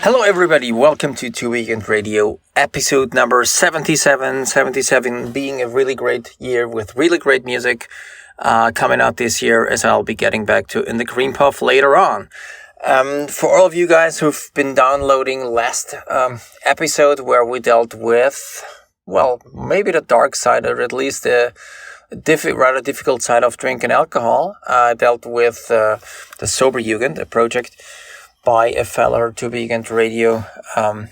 Hello everybody, welcome to Turbojugend Radio, episode number 77. 77 being a really great year with really great music coming out this year, as I'll be getting back to in the Green Puff later on. For all of you guys who've been downloading last episode where we dealt with, well, maybe the dark side, or at least the rather difficult side of drinking alcohol, dealt with the Turbojugend, a project by a fellow Turbojugend Radio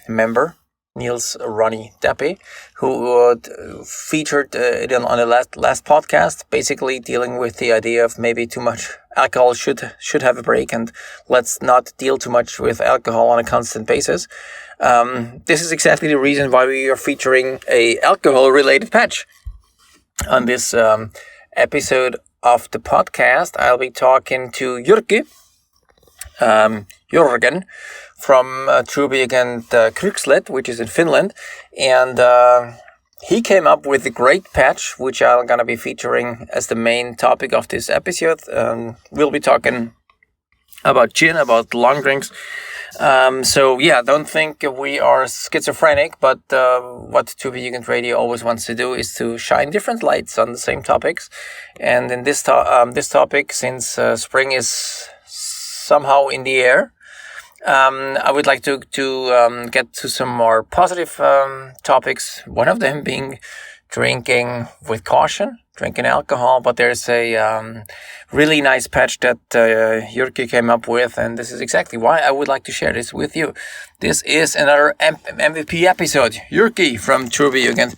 member, Niels Ronnie Deppe, who featured it on the last podcast, basically dealing with the idea of maybe too much alcohol should have a break, and let's not deal too much with alcohol on a constant basis. This is exactly the reason why we are featuring a alcohol-related patch. On this episode of the podcast, I'll be talking to Jyrki, Jürgen from Turbojugend Kyrkslätt, which is in Finland, and he came up with a great patch, which I'm going to be featuring as the main topic of this episode. We'll be talking about gin, about long drinks. So yeah, don't think we are schizophrenic, but what Turbojugend Radio always wants to do is to shine different lights on the same topics. And in this topic, since spring is somehow in the air, I would like to get to some more positive topics. One of them being drinking with caution, drinking alcohol. But there's a really nice patch that Jyrki came up with, and this is exactly why I would like to share this with you. This is another MVP episode. Jyrki from Turbojugend.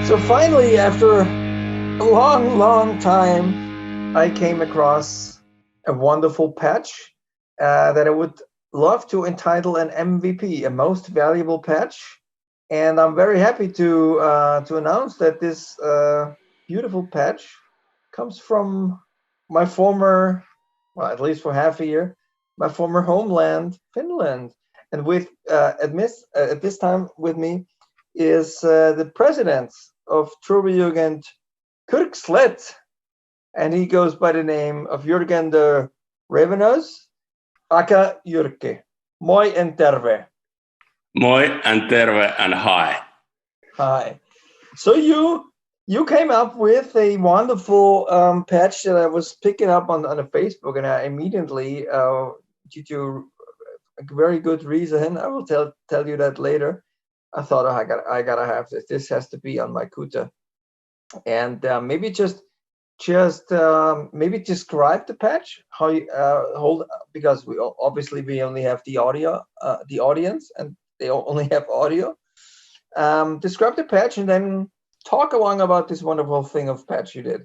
So finally, after a long time, I came across a wonderful patch that I would love to entitle an MVP, a most valuable patch. And I'm very happy to announce that this beautiful patch comes from my former, well, at least for half a year, my former homeland, Finland. And with at this time with me is the president of Turbojugend Kyrkslätt, and he goes by the name of Jürgen de Ravenous, aka Jyrki. Moi and terve. Moi and terve and hi. Hi. So you came up with a wonderful patch that I was picking up on the Facebook, and I immediately, due to a very good reason, I will tell you that later, I thought, I gotta have this. This has to be on my Kuta, and maybe just maybe describe the patch. How you hold, because we only have the audio, the audience, and they only have audio. Describe the patch, and then talk along about this wonderful thing of patch you did.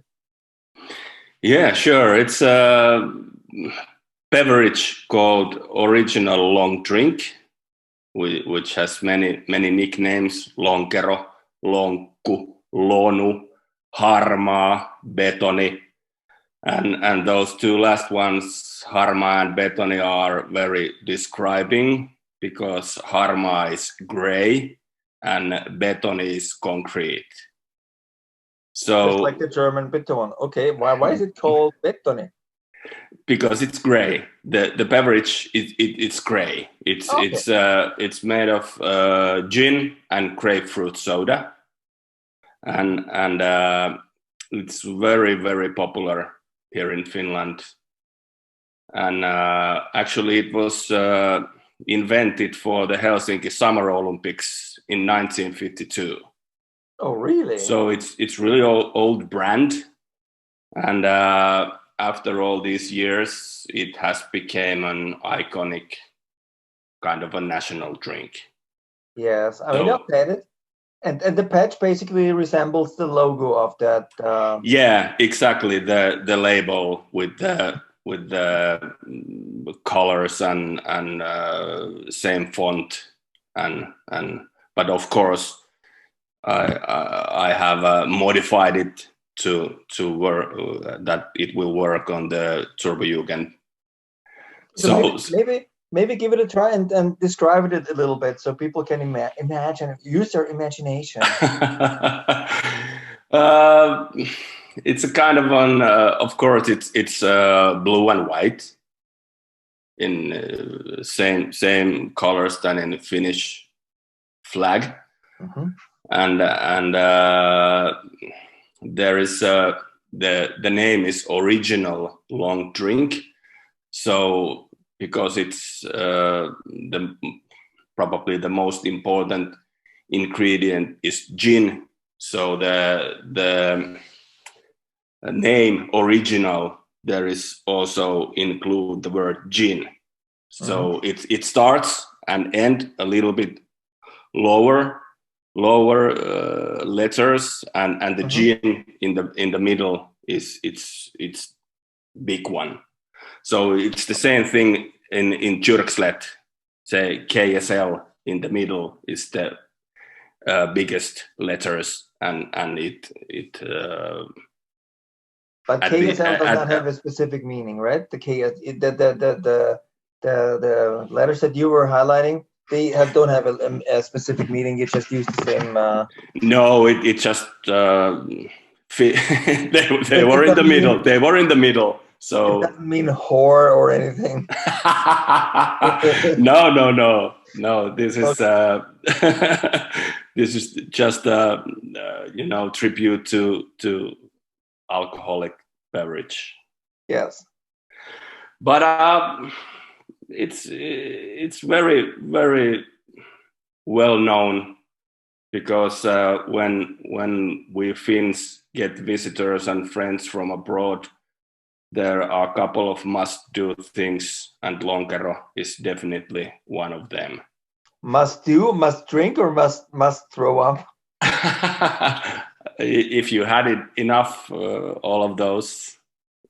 Yeah, sure. It's a beverage called Original Long Drink, which has many nicknames: Lonkero, Lonkku, Lonu, Harmaa, Betoni, and those two last ones, Harmaa and Betoni, are very describing, because Harmaa is gray and Betoni is concrete. So just like the German Beton. Okay, why is it called Betoni? Because it's gray. The beverage it's gray. It's made of gin and grapefruit soda, and it's very popular here in Finland. And actually, it was invented for the Helsinki Summer Olympics in 1952. Oh, really? So it's really old brand, and after all these years, it has become an iconic kind of a national drink. Yes, I mean, updated. And the patch basically resembles the logo of that. Yeah, exactly. The label with the the colors and same font and but of course I have modified it to work that it will work on the Turbojugend. So maybe give it a try and describe it a little bit so people can imagine, use their imagination. It's a kind of an of course it's blue and white in same colors than in the Finnish flag. Mm-hmm. And there is the name is original long drink. So because it's probably the most important ingredient is gin. So the name original, there is also include the word gin. So it starts and end a little bit lower letters, and the gin in the middle is it's big one. So it's the same thing in Kyrkslätt. Say KSL in the middle is the biggest letters, and it. But KSL does not have a specific meaning, right? The the letters that you were highlighting, they don't have a specific meaning. You just use the same. No, it just they were in the middle. They were in the middle. So it doesn't mean whore or anything. No. This is this is just tribute to alcoholic beverage. Yes, but it's very, very well known because when we Finns get visitors and friends from abroad, there are a couple of must-do things, and Lonkero is definitely one of them. Must do, must drink, or must throw up? If you had it enough, all of those,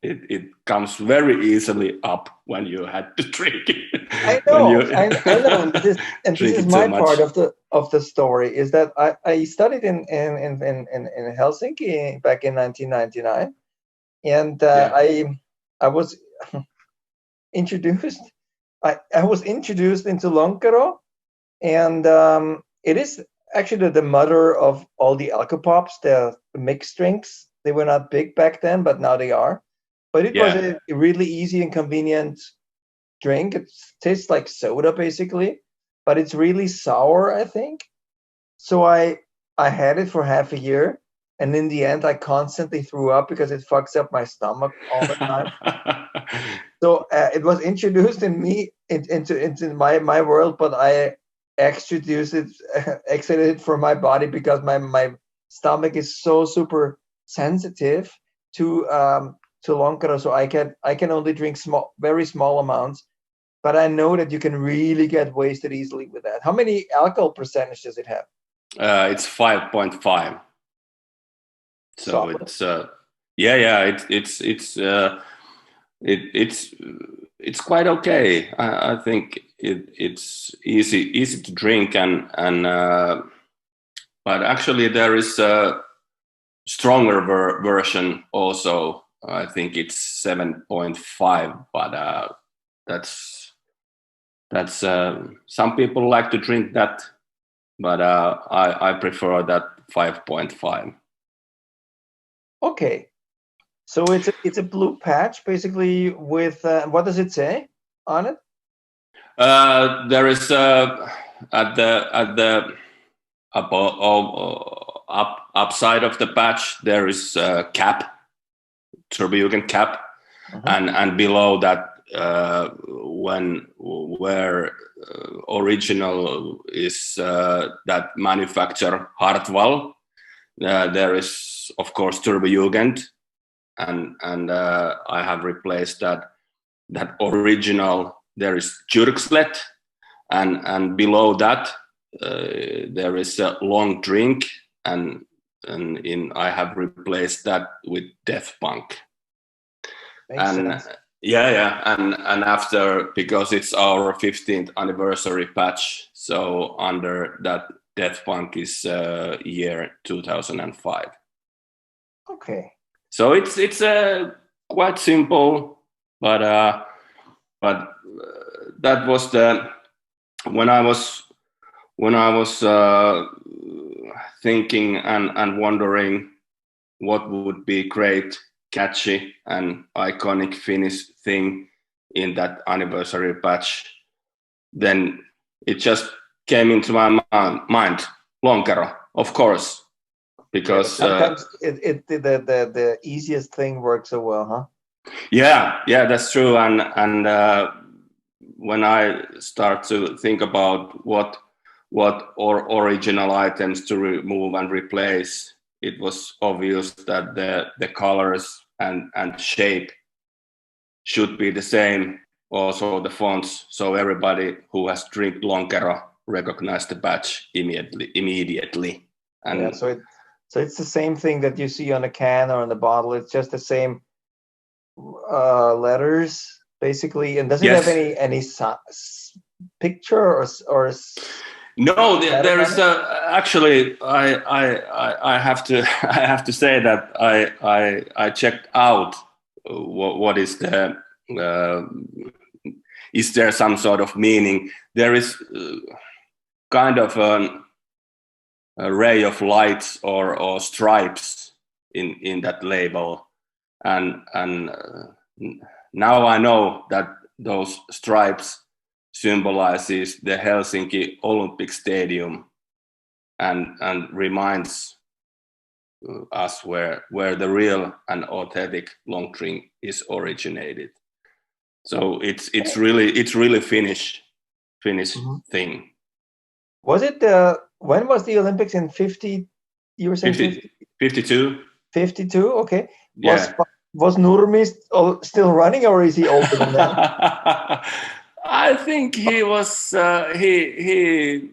it comes very easily up when you had to drink it. I know. I know. This is my part of the story. Is that I studied in Helsinki back in 1999, and I was introduced. I was introduced into Lonkero, and it is actually the mother of all the alcopops, the mixed drinks. They were not big back then, but now they are. But it was a really easy and convenient drink. It tastes like soda basically, but it's really sour, I think. So I had it for half a year, and in the end I constantly threw up because it fucks up my stomach all the time. So it was introduced into my world, but I exited it from my body because my stomach is so super sensitive to Lonkero, so I can only drink very small amounts, but I know that you can really get wasted easily with that. How many alcohol percentage does it have? It's 5.5. So solid. It's quite okay. I think it's easy to drink and but actually there is a stronger version also. I think it's 7.5, but that's some people like to drink that, but I prefer that 5.5. Okay, so it's a blue patch basically with what does it say on it? There is at the upside of the patch there is a cap. Turbojugend cap, and below that, where original is that manufacturer Hartwall, there is of course Turbojugend, and I have replaced that original. There is Kyrkslätt, and below that there is a long drink and I have replaced that with Death Punk. Makes sense. Yeah, and after, because it's our 15th anniversary patch, so under that Death Punk is year 2005. Okay. So it's quite simple, but that was the when I was thinking and wondering what would be great, catchy, and iconic Finnish thing in that anniversary patch. Then it just came into my mind, Lonkero, of course, because sometimes the easiest thing works so well, huh? yeah, that's true. And when I start to think about what original items to remove and replace, it was obvious that the colors and shape should be the same. Also the fonts, so everybody who has drank Lonkero recognize the badge immediately. And yeah, so it's the same thing that you see on a can or on the bottle. It's just the same letters basically. And does it have any picture or no, there is actually I have to I have to say that I checked out what is the is there some sort of meaning? There is kind of an array of lights or stripes in that label, and now I know that those stripes symbolizes the Helsinki Olympic Stadium and reminds us where the real and authentic long drink is originated. So it's really Finnish thing. Was it when was the Olympics in 50? You were saying 52? 52, okay. Yeah. Was Nurmi still running, or is he older than that? I think he was. He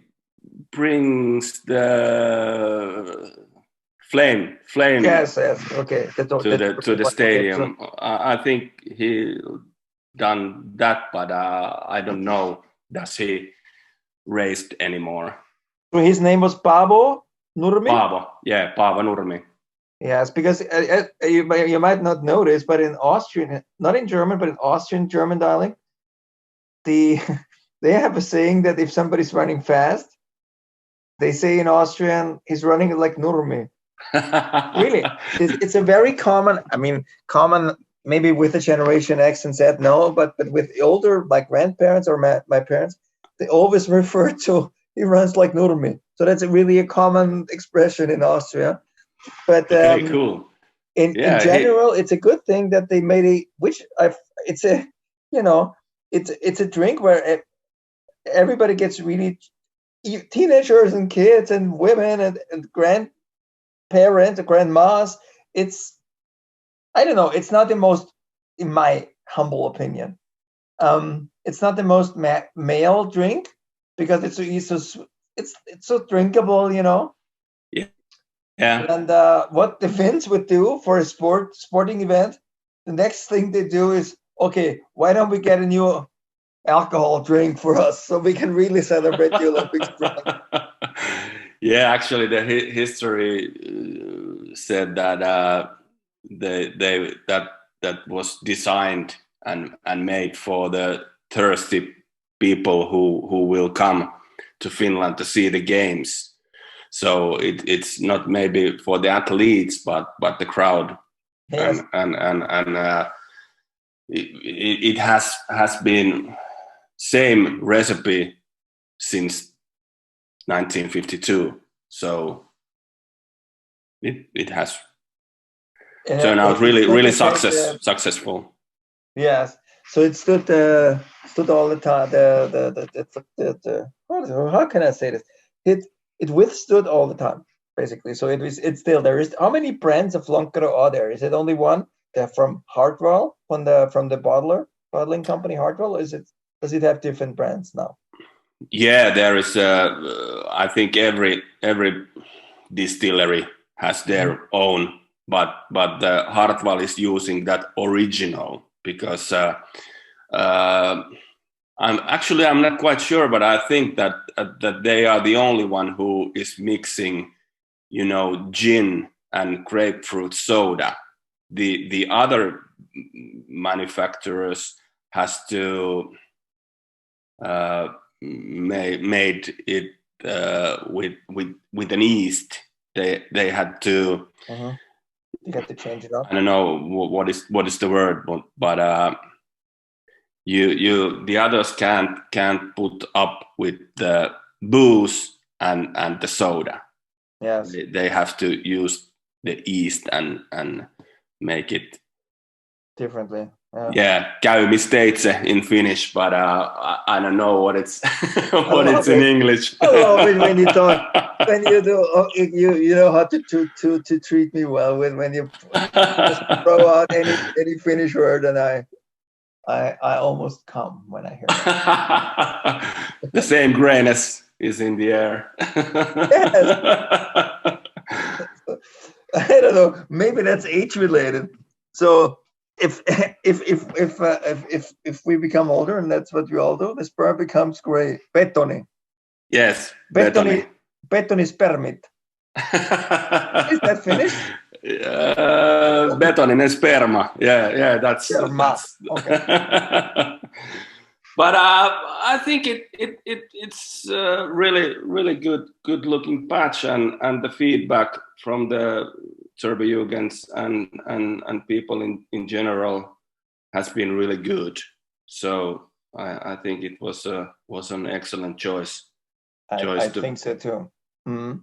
brings the flame. Yes. Okay. To the stadium. Okay, so. I think he done that, but I don't know. Does he raced anymore? So his name was Paavo Nurmi. Paavo Nurmi. Yes, because you might not notice, but in Austrian, not in German, but in Austrian German dialect, they have a saying that if somebody's running fast, they say in Austrian, he's running like Nurmi. Really, it's a very common. I mean, common maybe with the Generation X and Z, no, but with older like grandparents or my parents, they always refer to he runs like Nurmi. So that's really a common expression in Austria. But okay, cool. In general, it's a good thing that they made it's a drink where everybody gets really, teenagers and kids and women and grandparents and grandmas. I don't know. It's not the most, in my humble opinion, it's not the most male drink because it's so drinkable, Yeah. And what the Finns would do for a sporting event, the next thing they do is, okay, why don't we get a new alcohol drink for us so we can really celebrate the Olympics? Yeah, actually, the history said that that was designed and made for the thirsty people who will come to Finland to see the games. So it's not maybe for the athletes, but the crowd. Yes. And it has been same recipe since 1952. So it has turned out really successful. Yes. So it stood all the time. How can I say this? It withstood all the time, basically. So it's still there. How many brands of Lonkero are there? Is it only one? They're from Hartwell, from the bottling company Hartwell. Does it have different brands now? Yeah, there is. I think every distillery has their own, but the Hartwell is using that original because I'm not quite sure, but I think that they are the only one who is mixing, gin and grapefruit soda. The other manufacturers has to made it with an yeast. They had to. You got to change it up. I don't know what is the word, but the others can't put up with the booze and the soda. Yes, they have to use the yeast and make it differently. Käymisteitse in Finnish, but I don't know what it's what it's in English. I love it when you talk, when you do. You know how to treat me well when you just throw out any Finnish word, and I almost come when I hear it. The same grayness is in the air. Yes. I don't know. Maybe that's age related. So if we become older, and that's what we all do, the sperm becomes gray. Betoni. Yes. Betoni spermit. Is that Finnish? Betoninen sperma. Yeah. That's. Okay. But I think it's really good looking patch, and the feedback from the Turbojugens and people in general has been really good. So I think it was an excellent choice. I think so too. Mm-hmm.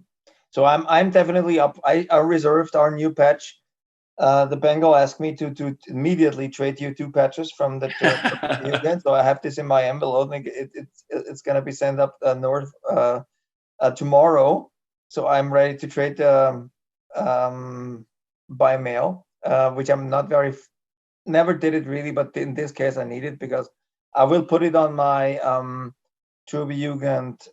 So I'm definitely up. I reserved our new patch. The Bengal asked me to immediately trade you 2 patches from the Turbojugend. So I have this in my envelope. It's going to be sent up north tomorrow. So I'm ready to trade by mail, which I'm not never did it really, but in this case I need it because I will put it on my Turbojugend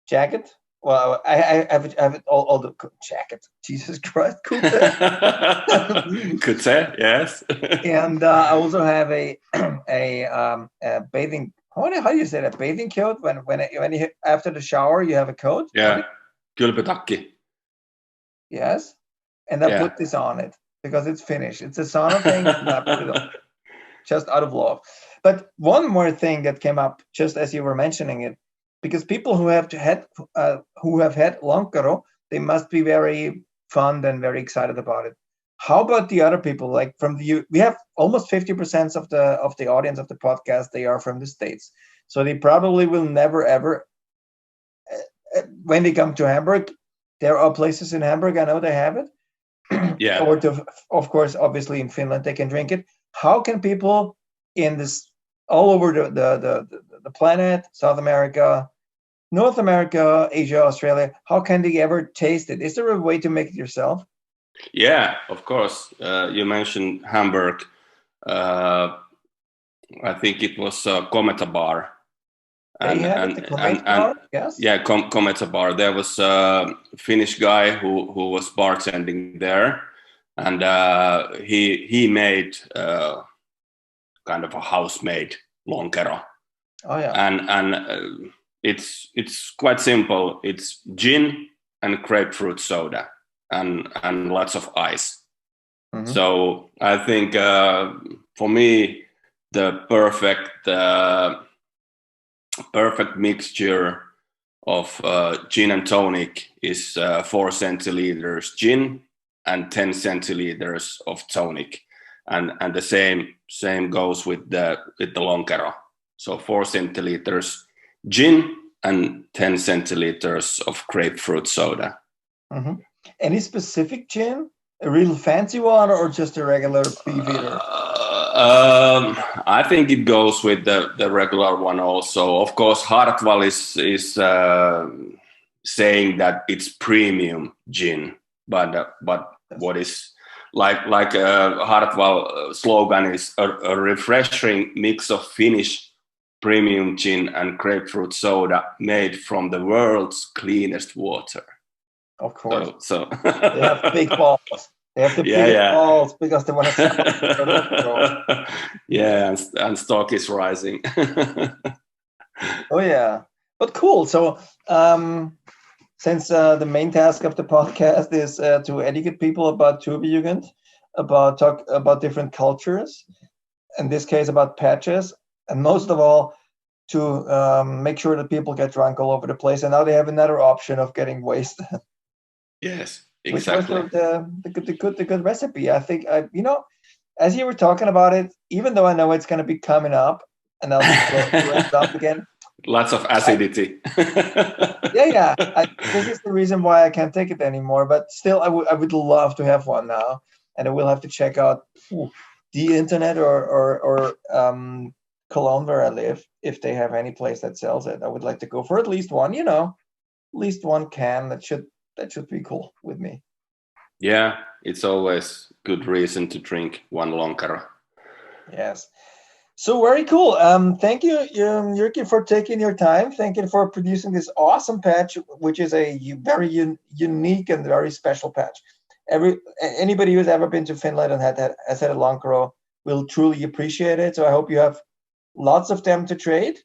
jacket. Well, I have it all the jacket. Jesus Christ, could say yes. And I also have a bathing. How do you say that? Bathing coat. When you after the shower you have a coat. Yeah, kylpytakki. Yes, and I put this on it because it's Finnish. It's a sauna thing, and I put it on just out of love. But one more thing that came up just as you were mentioning it. Because people who have had Lonkero, they must be very fond and very excited about it. How about the other people? Like we have almost 50% of the audience of the podcast. They are from the States, so they probably will never ever. When they come to Hamburg, there are places in Hamburg. I know they have it. Yeah. Or of course, obviously in Finland they can drink it. How can people in this all over the planet, South America, North America, Asia, Australia, how can they ever taste it? Is there a way to make it yourself? Yeah, of course. You mentioned Hamburg. I think it was Cometa Bar. Yes. Yeah, Cometa Bar. There was a Finnish guy who was bartending there, and he made kind of a house-made Lonkero. Oh yeah. And it's quite simple. It's gin and grapefruit soda and lots of ice. Mm-hmm. So I think for me the perfect mixture of gin and tonic is 4 centiliters gin and 10 centiliters of tonic, and the same goes with the Lonkero. So 4 centiliters gin and 10 centiliters of grapefruit soda. Mm-hmm. Any specific gin? A real fancy one or just a regular beefeater? I think it goes with the regular one also. Of course, Hartwall is saying that it's premium gin, but what is like Hartwall slogan is a refreshing mix of Finnish premium gin and grapefruit soda made from the world's cleanest water. Of course. So they have big balls. They have the biggest balls because they want to. Yeah, and stock is rising. Oh yeah, but cool. So since the main task of the podcast is to educate people about Turbojugend, talk about different cultures, in this case about patches, and most of all to make sure that people get drunk all over the place, and now they have another option of getting wasted. Yes, exactly. Which was the good recipe. I think as you were talking about it, even though I know it's going to be coming up and I'll be ramped up again. Lots of acidity. This is the reason why I can't take it anymore. But still, I would love to have one now, and I will have to check out the internet or Cologne where I live if they have any place that sells it. I would like to go for at least one. At least one can. That should be cool with me. Yeah, it's always good reason to drink one Lonkero. Yes. So very cool. Thank you, Jyrki, for taking your time. Thank you for producing this awesome patch, which is a very unique and very special patch. Anybody who's ever been to Finland and has had a Lonkero will truly appreciate it. So I hope you have lots of them to trade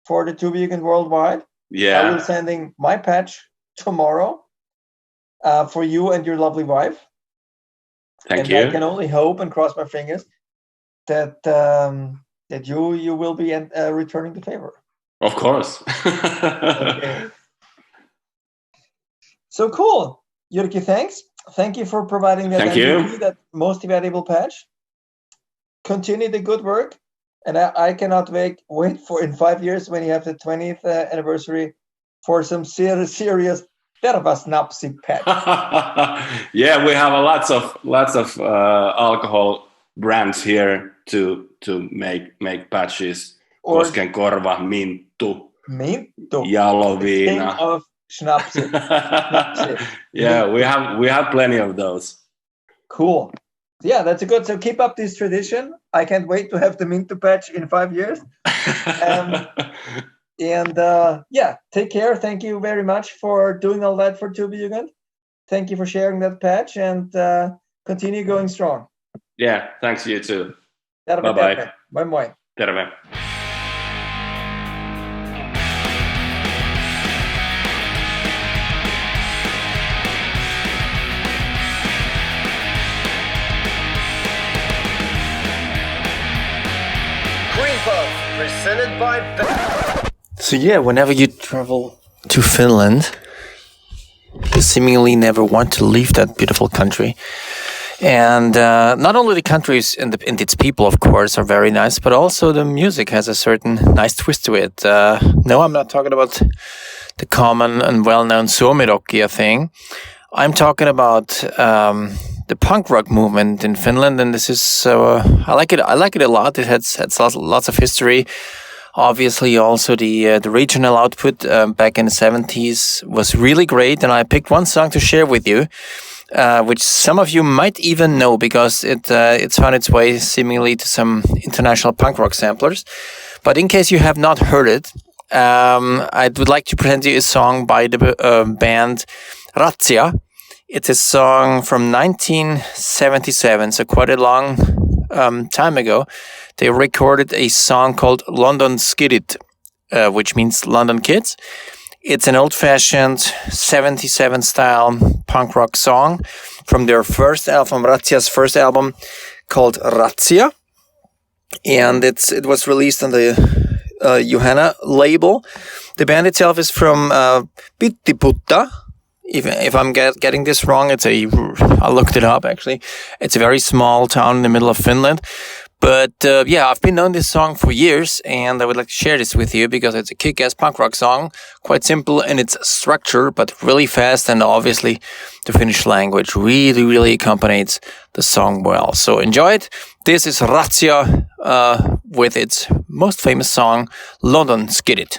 for the Turbojugend worldwide. Yeah. I will be sending my patch tomorrow for you and your lovely wife. Thank you. I can only hope and cross my fingers that you will be returning the favor. Of course. Okay. So cool. Jyrki, thanks. Thank you for providing that most valuable patch. Continue the good work. And I cannot wait for in 5 years when you have the 20th anniversary for some serious Tervasnapsi patch. Yeah, we have lots of alcohol brands here to make patches. Koskenkorva, Minttu, Jaloviina. King of Schnapsi. Yeah, we have plenty of those. Cool. Yeah, that's a good. So keep up this tradition. I can't wait to have the Minttu patch in 5 years. Take care. Thank you very much for doing all that for Turbojugend. Thank you for sharing that patch and continue going strong. Yeah, thanks you too. Bye-bye. Moi. Terve. Presented by So whenever you travel to Finland, you seemingly never want to leave that beautiful country. And not only the countries and its people, of course, are very nice, but also the music has a certain nice twist to it. No, I'm not talking about the common and well-known suomirokkia thing. I'm talking about the punk rock movement in Finland, and this is I like it. I like it a lot. It has lots of history. Obviously, also the regional output back in the 70s was really great, and I picked one song to share with you, which some of you might even know because it's found its way seemingly to some international punk rock samplers. But in case you have not heard it, I would like to present you a song by the band Razzia. It's a song from 1977, so quite a long time ago. They recorded a song called London Skidded, which means London Kids. It's an old-fashioned 77 style punk rock song from their first album, Razzia's first album, called Razzia. And it was released on the Johanna label. The band itself is from Pihtiputta. If I'm getting this wrong, I looked it up actually. It's a very small town in the middle of Finland. But I've been knowing this song for years, and I would like to share this with you because it's a kick-ass punk rock song. Quite simple in its structure, but really fast, and obviously the Finnish language really, really accompanies the song well. So enjoy it. This is Razzia with its most famous song, London Skidded.